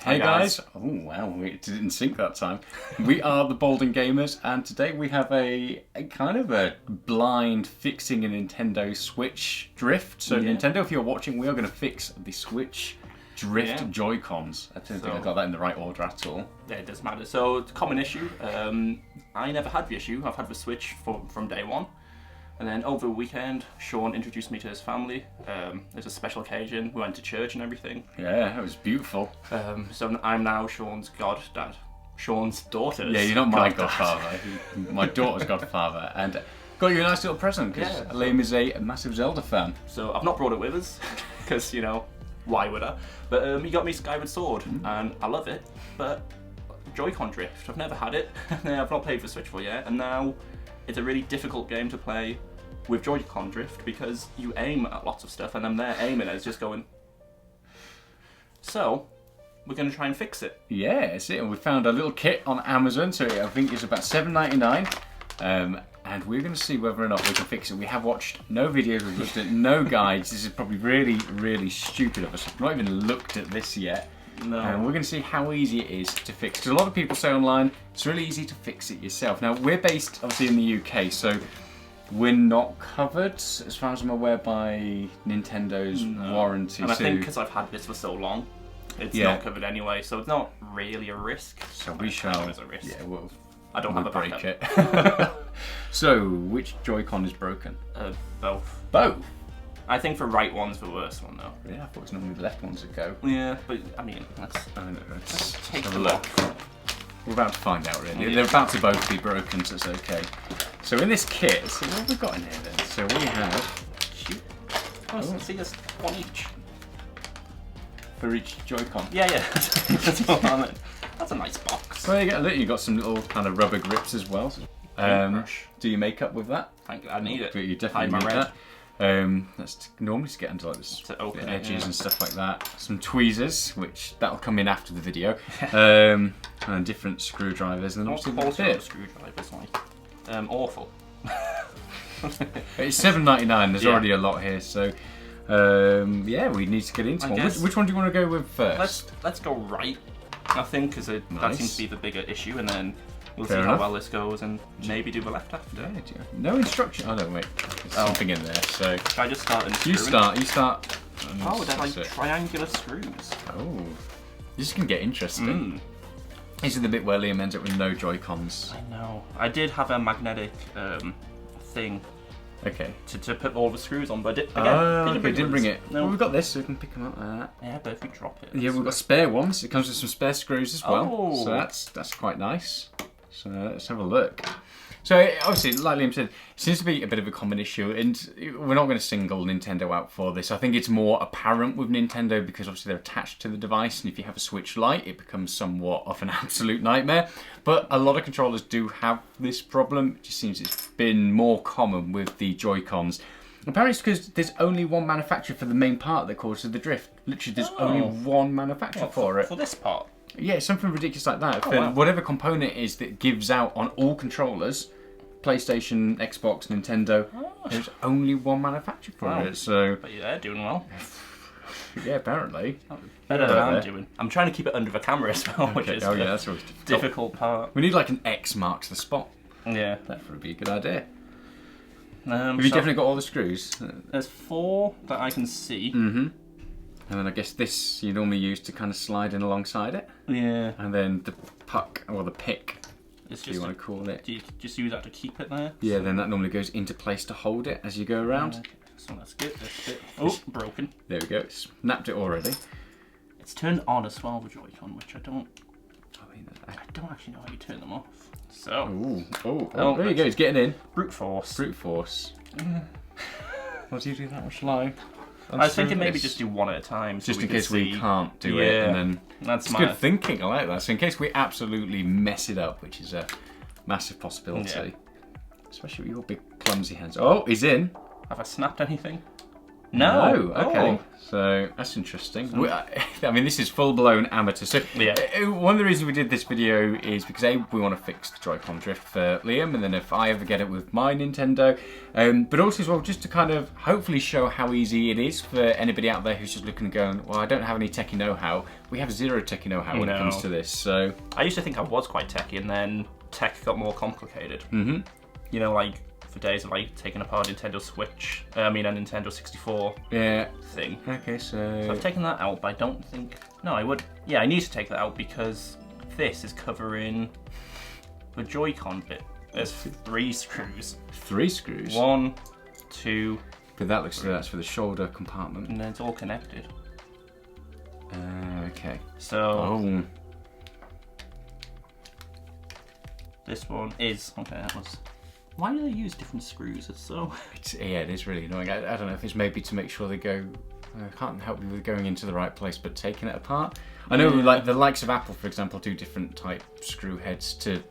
Hey guys! Oh wow, it didn't sync that time. We are the Bolden Gamers, and today we have a kind of a blind fixing a Nintendo Switch drift. So Nintendo, if you're watching, we are going to fix the Switch drift Joy-Cons. I don't think I got that in the right order at all. Yeah, it doesn't matter. So it's a common issue. I never had the issue. I've had the Switch from day one. And then over the weekend, Sean introduced me to his family. There's a special occasion. We went to church and everything. Yeah, it was beautiful. So I'm now Sean's goddad. Sean's daughter's. Yeah, you're not my godfather. My daughter's godfather. And got you a nice little present because Liam is a massive Zelda fan. So I've not brought it with us because, you know, why would I? But he got me Skyward Sword and I love it. But Joy-Con drift, I've never had it. I've not paid for Switch for yet. And now it's a really difficult game to play with Joy-Con drift because you aim at lots of stuff and I'm there aiming and it's just going. So we're going to try and fix it. Yeah, that's it. And we found a little kit on Amazon, so I think it's about $7.99. And we're going to see whether or not we can fix it. We have watched no videos, we've looked at no guides. This is probably really, really stupid of us. I've not even looked at this yet. No. And we're going to see how easy it is to fix. Because a lot of people say online, it's really easy to fix it yourself. Now, we're based, obviously, in the UK, so we're not covered, as far as I'm aware, by Nintendo's warranty. And I think because I've had this for so long, it's not covered anyway, so it's not really a risk. So we shall. It's a risk. Yeah, well, I don't have a break backup. it. So, which Joy-Con is broken? Both. Both? I think the right one's the worst one, though. Yeah, I thought it was normally the left ones that go. Yeah, but I mean, let's take have a a look. We're about to find out, really. Yeah. They're about to both be broken, so it's okay. So in this kit, so what have we got in here then? So we have... Oh, see, there's one each. For each Joy-Con? Yeah. That's all on it. That's a nice box. Well, you got some little kind of rubber grips as well. Do you make up with that? I need it. You definitely need that. That's normally to get into like the edges and stuff like that. Some tweezers, which that'll come in after the video, and different screwdrivers, and then obviously the bit. Screwdrivers like awful. It's $7.99. There's already a lot here, so yeah, we need to get into one. Which one do you want to go with first? Let's go right. I think because that seems to be the bigger issue, and then we'll see how well this goes, and maybe do the left after. Yeah, no instruction. Oh no, wait. There's something in there. So should I just start and you start. Oh, they're like triangular screws. Oh, this can get interesting. This is the bit where Liam ends up with no Joy-Cons. I know. I did have a magnetic thing. Okay. To put all the screws on, but didn't bring it. No. Well, we've got this, so we can pick them up like that. Yeah, but if we drop it. Yeah, we've got spare ones. It comes with some spare screws as well. Oh. So that's quite nice. So let's have a look. So obviously, like Liam said, it seems to be a bit of a common issue, and we're not going to single Nintendo out for this. I think it's more apparent with Nintendo because obviously they're attached to the device, and if you have a Switch Lite, it becomes somewhat of an absolute nightmare. But a lot of controllers do have this problem. It just seems it's been more common with the Joy-Cons. Apparently it's because there's only one manufacturer for the main part that causes the drift. Literally, there's only one manufacturer for it. For this part? Yeah, something ridiculous like that. Whatever component it is that gives out on all controllers, PlayStation, Xbox, Nintendo, there's only one manufacturer for it. So, but they're doing well. Yeah, apparently. Better than I'm doing. I'm trying to keep it under the camera as well, which is that's always difficult part. We need like an X marks the spot. Yeah. That would be a good idea. Have you definitely got all the screws? There's 4 that I can see. And then I guess this you normally use to kind of slide in alongside it. Yeah. And then the puck, or the pick, if you want to call it. Do you just use that to keep it there? Yeah, then that normally goes into place to hold it as you go around. So that's good. That's it. Oh, broken. There we go. Snapped it already. It's turned on as well, the Joy-Con, which I don't actually know how you turn them off. So. Oh, there you go. It's getting in. Brute force. Brute force. What do you do that? What shall I? I was thinking maybe just do one at a time. So just in case we can't do it. And then that's good thinking. I like that. So in case we absolutely mess it up, which is a massive possibility. Especially with your big clumsy hands. Oh, he's in. Have I snapped anything? No. Okay. Oh. So that's interesting. I mean, this is full-blown amateur. So one of the reasons we did this video is because we want to fix the Joy-Con drift for Liam, and then if I ever get it with my Nintendo, but also as well just to kind of hopefully show how easy it is for anybody out there who's just looking and going, well, I don't have any techie know-how. We have zero techie know-how when it comes to this. So I used to think I was quite techie, and then tech got more complicated. Mm-hmm. You know, like for days of like taking apart a Nintendo Switch, a Nintendo 64 thing. Okay, so I've taken that out, but I don't think... No, I would... Yeah, I need to take that out because this is covering the Joy-Con bit. There's 3 screws. 3 screws? 1, 2... But that looks like that's for the shoulder compartment. And then it's all connected. Okay. So... Oh. This one is... Okay, that was... Why do they use different screws? It's so... Yeah, it is really annoying. I don't know if it's maybe to make sure they go... I can't help you with going into the right place, but taking it apart. I know like the likes of Apple, for example, do different type screw heads to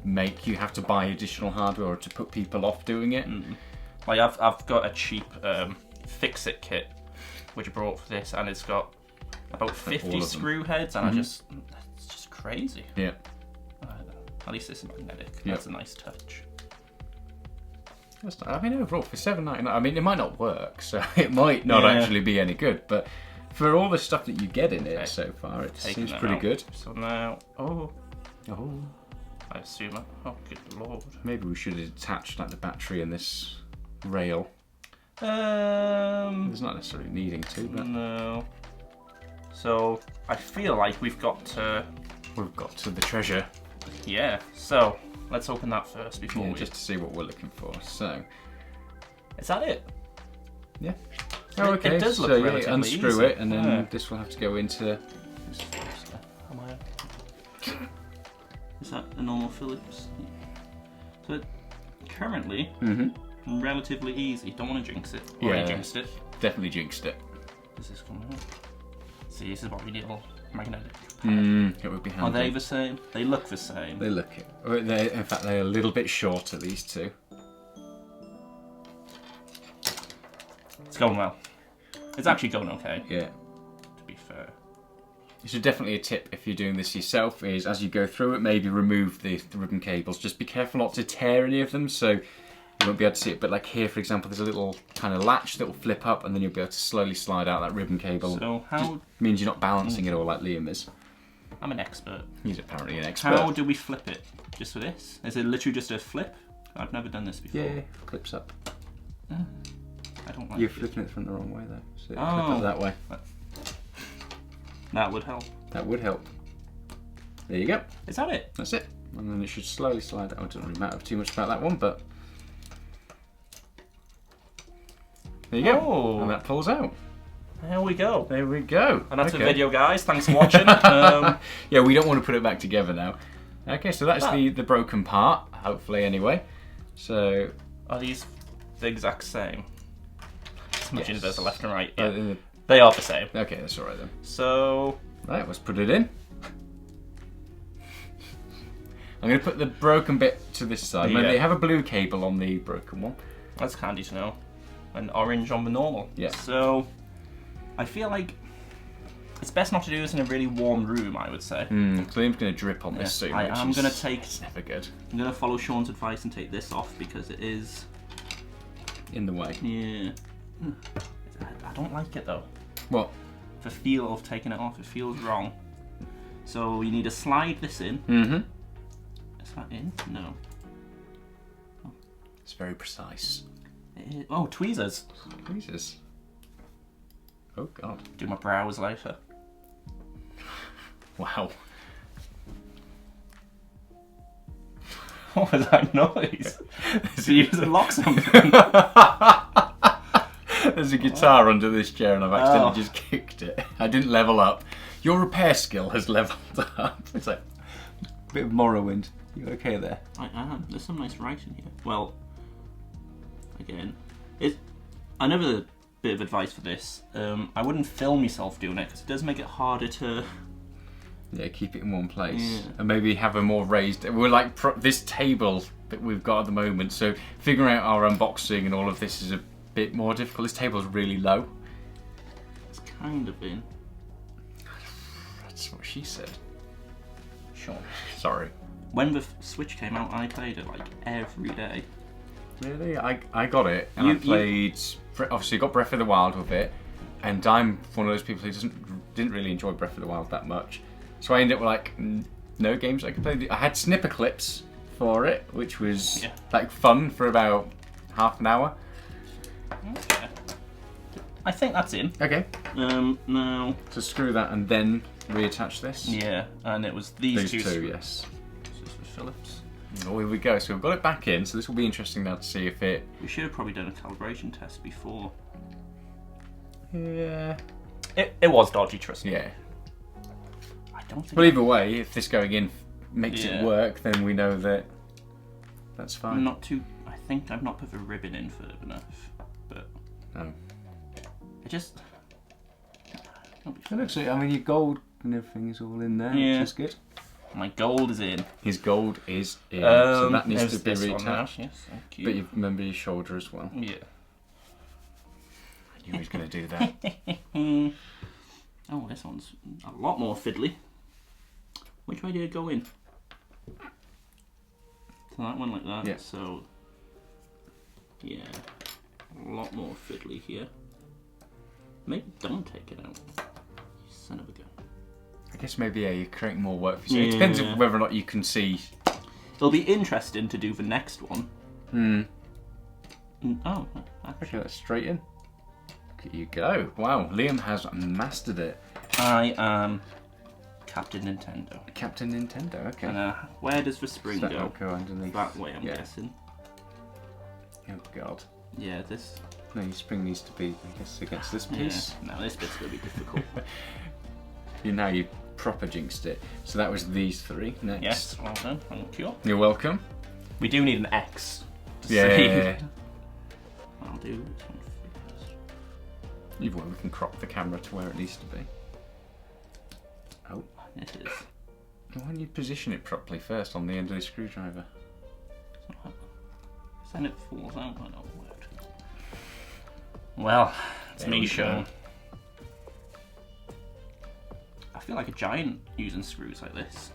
make you have to buy additional hardware or to put people off doing it. Like I've got a cheap fix-it kit, which I brought for this, and it's got about 50 screw heads, and it's just crazy. Yeah. At least this is magnetic. That's a nice touch. I mean, overall, for $7.99, I mean, it might not work, so it might not actually be any good, but for all the stuff that you get in it so far, it seems pretty good. So now, I assume, good lord. Maybe we should attach like the battery in this rail. There's not necessarily needing to, but... No. So, I feel like we've got to the treasure. Yeah, so... Let's open that first before we... just to see what we're looking for. So, is that it? Yeah. Oh, okay. It does look relatively unscrew easy. it, and then this will have to go into... Is that a normal Phillips? So, currently, relatively easy. Don't want to jinx it. Already jinxed it. Definitely jinxed it. Does this come out? See, this is what we need. Magnetic. It would be handy. Are they the same? They look the same. They look it. In fact, they're a little bit shorter, these two. It's going well. It's actually going okay. Yeah. To be fair. So definitely a tip if you're doing this yourself is as you go through it, maybe remove the ribbon cables. Just be careful not to tear any of them, so you won't be able to see it. But like here, for example, there's a little kind of latch that will flip up, and then you'll be able to slowly slide out that ribbon cable. So how... Just means you're not balancing it all like Liam is. I'm an expert. He's apparently an expert. How do we flip it? Just for this? Is it literally just a flip? I've never done this before. Yeah, clips up. I don't like You're flipping it from the wrong way though. So flip it that way. That would help. That would help. There you go. Is that it? That's it. And then it should slowly slide out. It doesn't really matter too much about that one, but there you go. Oh. And that pulls out. There we go. There we go. And that's the video, guys. Thanks for watching. Yeah, we don't want to put it back together now. Okay, so that's the broken part, hopefully anyway. So are these the exact same? As much as there's a left and right. Yeah. They are the same. Okay, that's alright then. So right, let's put it in. I'm going to put the broken bit to this side. Maybe they have a blue cable on the broken one. That's handy to know. And orange on the normal. Yeah. So I feel like it's best not to do this in a really warm room, I would say. Liam's going to drip on this soon. I'm going to take... It's never good. I'm going to follow Sean's advice and take this off because it is... in the way. Yeah. I don't like it though. What? The feel of taking it off, it feels wrong. So you need to slide this in. Is that in? No. Oh. It's very precise. Oh, tweezers. Tweezers. Oh god. Do my brows later. Wow. What was that noise? Did you use a lock something? There's a guitar under this chair and I've accidentally just kicked it. I didn't level up. Your repair skill has leveled up. It's like a bit of Morrowind. You okay there? I am. There's some nice writing here. Well, again, another bit of advice for this. I wouldn't film yourself doing it because it does make it harder to... Yeah, keep it in one place. Yeah. And maybe have a more raised... We're like this table that we've got at the moment, so figuring out our unboxing and all of this is a bit more difficult. This table's really low. It's kind of in. That's what she said. Sure. Sorry. When the Switch came out, I played it like every day. Really? I got it, and I played. Obviously, got Breath of the Wild with it, and I'm one of those people who didn't really enjoy Breath of the Wild that much. So I ended up with like no games I could play. I had snipper clips for it, which was like fun for about half an hour. Okay. I think that's in. Okay. Now. So screw that, and then reattach this. Yeah, and it was these two. Yes. This is with Phillips. Oh, here we go. So we've got it back in. So this will be interesting now to see if it. We should have probably done a calibration test before. Yeah. It was dodgy, trust me. Yeah. I don't think. Well, either way, if this going in makes it work, then we know that that's fine. Not too. I think I've not put the ribbon in further enough, but. No. It just. It looks like, I mean, your gold and everything is all in there, Yeah. which is good. My gold is in. His gold is in, so that needs to be this one now. reattached. Yes, thank you. But you remember your shoulder as well. Yeah. I knew he was going to do that. Oh, this one's a lot more fiddly. Which way did it go in? So that one like that. Yeah. So, yeah, a lot more fiddly here. Maybe don't take it out. You son of a gun. I guess maybe you're creating more work for you. It depends on whether or not you can see. It'll be interesting to do the next one. Oh, Okay, let's straight in. Look at you go. Wow, Liam has mastered it. I am Captain Nintendo. Captain Nintendo, okay. And where does the spring So that go? will go underneath. That way, I'm guessing. Oh, God. Yeah, this. No, your spring needs to be, I guess, against this piece. Yeah. No, this bit's going to be difficult. Now you proper jinxed it. So that was these three. Next. Yes, well done. Thank you. You're welcome. We do need an X to see. I'll do this one first. Either way, we can crop the camera to where it needs to be. Oh. It is. Why don't you position it properly first on the end of the screwdriver? Then it falls out. I know it worked. Well, it's me shown. I feel like a giant using screws like this.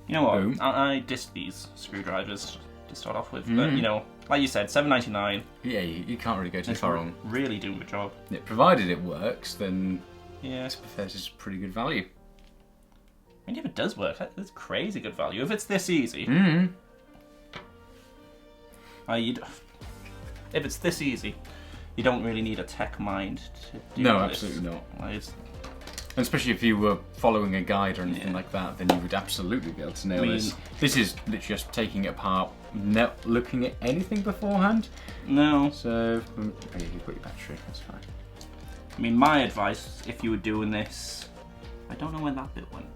You know what? Boom. I dissed these screwdrivers to start off with, but you know, like you said, $7.99. Yeah, you can't really go too far wrong. Really doing the job. Yeah, provided it works, then Yeah. this is pretty good value. I mean, if it does work, that's crazy good value. If it's this easy, if it's this easy, you don't really need a tech mind to do No, this. absolutely not. Like, And especially if you were following a guide or anything like that, then you would absolutely be able to nail this. This is literally just taking it apart, not looking at anything beforehand. no. So, you've got your battery, that's fine. I mean, my advice, if you were doing this, I don't know where that bit went.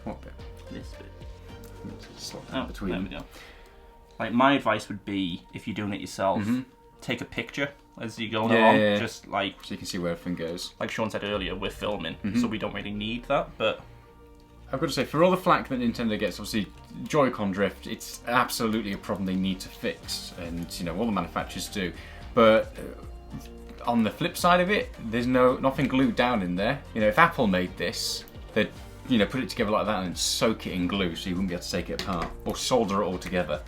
What bit? This bit. Slot Oh, between. there we go. Like, my advice would be, if you're doing it yourself, take a picture as you go along. Yeah. Just like, So you can see where everything goes. like Sean said earlier, we're filming, so we don't really need that, but... I've got to say, for all the flack that Nintendo gets, obviously, Joy-Con drift, it's absolutely a problem they need to fix, and, you know, all the manufacturers do. But on the flip side of it, there's nothing glued down in there. You know, if Apple made this, they'd, you know, put it together like that and soak it in glue so you wouldn't be able to take it apart, or solder it all together.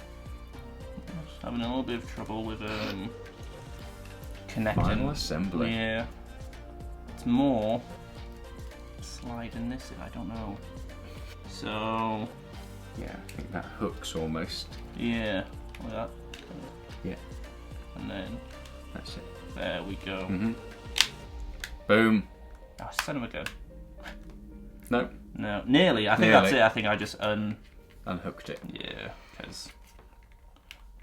Just having a little bit of trouble with connecting. Final assembly. Yeah. It's more sliding this in, I don't know. So, Yeah, I think that hooks almost. yeah, like that. Yeah, And then, that's it. there we go. Boom. Oh, son of a gun. No, No, nearly. I think Nearly. that's it. I think I just unhooked it. yeah, because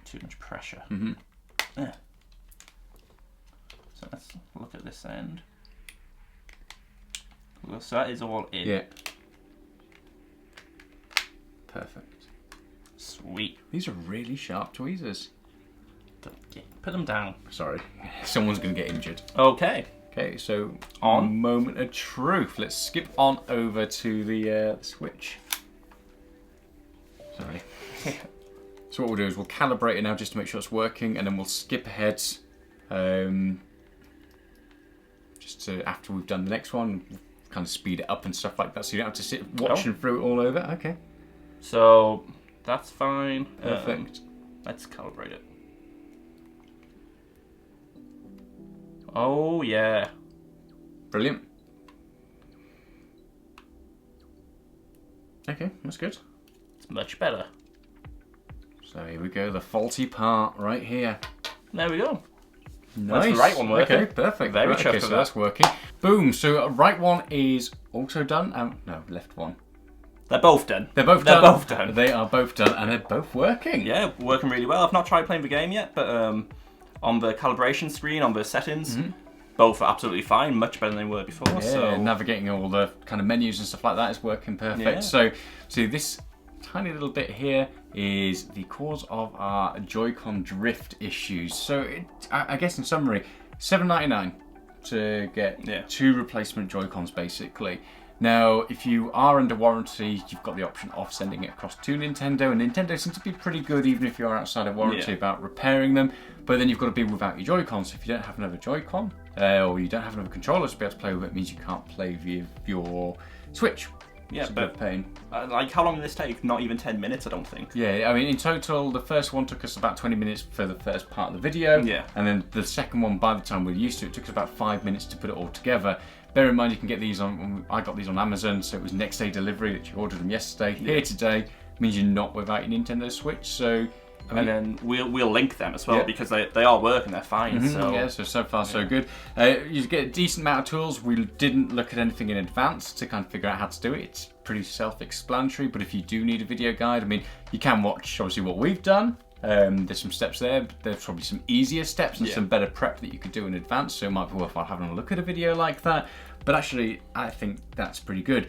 too much pressure. Mm-hmm. So let's look at this end. Well, so that is all in. Yeah. Perfect. Sweet. These are really sharp tweezers. Yeah, put them down. Sorry, someone's going to get injured. Okay. Okay, so On. moment of truth. Let's skip on over to the Switch. Sorry. So what we'll do is we'll calibrate it now just to make sure it's working, and then we'll skip ahead just to after we've done the next one, we'll kind of speed it up and stuff like that, so you don't have to sit watching through it all over. Okay. So that's fine. Perfect. Let's calibrate it. Oh yeah. Brilliant. Okay, that's good. It's much better. So here we go, the faulty part right here. There we go. Nice. That's the right one working. Okay, perfect. Very right, chuffed okay, with so that. that's working. Boom. So right one is also done. No, left one. They're both done. They're both They're done. both done. They are both done, and they're both working. Yeah, working really well. I've not tried playing the game yet, but on the calibration screen, on the settings, both are absolutely fine. Much better than they were before. Yeah, So navigating all the kind of menus and stuff like that is working perfect. Yeah. So this tiny little bit here is the cause of our Joy-Con drift issues. So I guess in summary, $7.99 to get 2 replacement Joy-Cons basically. Now, if you are under warranty, you've got the option of sending it across to Nintendo, and Nintendo seems to be pretty good even if you're outside of warranty about repairing them, but then you've got to be without your Joy-Con, so if you don't have another Joy-Con, or you don't have another controller to be able to play with, it means you can't play with your Switch. yeah, It's a bit of but pain. like how long did this take? Not even 10 minutes, I don't think. Yeah, I mean, in total, the first one took us about 20 minutes for the first part of the video. Yeah. And then the second one, by the time we're used to it, took us about 5 minutes to put it all together. Bear in mind, you can get these on, I got these on Amazon, so it was next day delivery that you ordered them yesterday. Here today means you're not without your Nintendo Switch, so... I mean, And then we'll link them as well because they are working, they're fine. So yeah, so far so good. You get a decent amount of tools. We didn't look at anything in advance to kind of figure out how to do it. It's pretty self-explanatory, but if you do need a video guide, I mean, you can watch obviously what we've done. There's some steps there, but there's probably some easier steps and some better prep that you could do in advance, so it might be worthwhile having a look at a video like that. But actually, I think that's pretty good.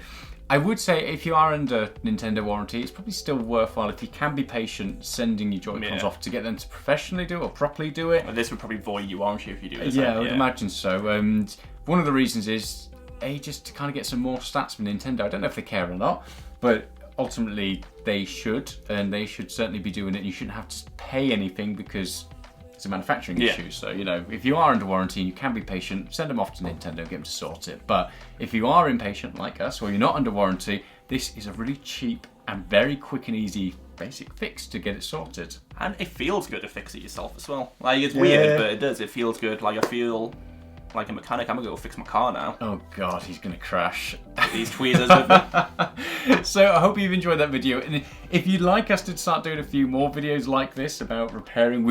I would say if you are under Nintendo warranty, it's probably still worthwhile, if you can be patient, sending your Joy-Cons off to get them to professionally do it or properly do it. this would probably void your warranty if you do this. Yeah, I would imagine so. And one of the reasons is, just to kind of get some more stats from Nintendo. I don't know if they care or not, but ultimately they should, and they should certainly be doing it. You shouldn't have to pay anything because it's a manufacturing issue. So, you know, if you are under warranty and you can be patient, send them off to Nintendo, get them to sort it. But if you are impatient like us, or you're not under warranty, this is a really cheap and very quick and easy basic fix to get it sorted. And it feels good to fix it yourself as well. Like, it's weird, but it does. It feels good. Like, I feel like a mechanic. I'm gonna go fix my car now. Oh God, he's gonna crash. These tweezers with me. So I hope you've enjoyed that video. And if you'd like us to start doing a few more videos like this about repairing,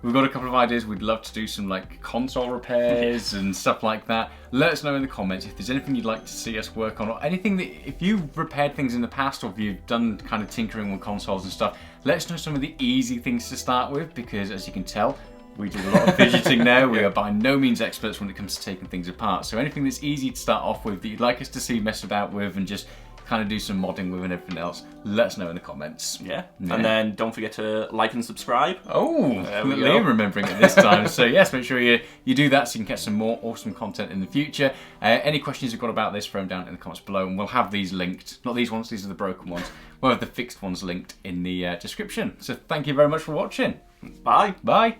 We've got a couple of ideas. We'd love to do some like console repairs and stuff like that. Let us know in the comments if there's anything you'd like to see us work on, or anything that, if you've repaired things in the past, or if you've done kind of tinkering with consoles and stuff, let us know some of the easy things to start with, because as you can tell, we do a lot of fidgeting now. We are by no means experts when it comes to taking things apart. So anything that's easy to start off with that you'd like us to see mess about with and just kind of do some modding with and everything else, let us know in the comments. Yeah. And then don't forget to like and subscribe. Oh, Liam remembering it this time. So yes, make sure you do that so you can get some more awesome content in the future. Any questions you've got about this, throw them down in the comments below, and we'll have these linked. Not these ones, these are the broken ones. We'll have the fixed ones linked in the description. So thank you very much for watching. Bye. Bye.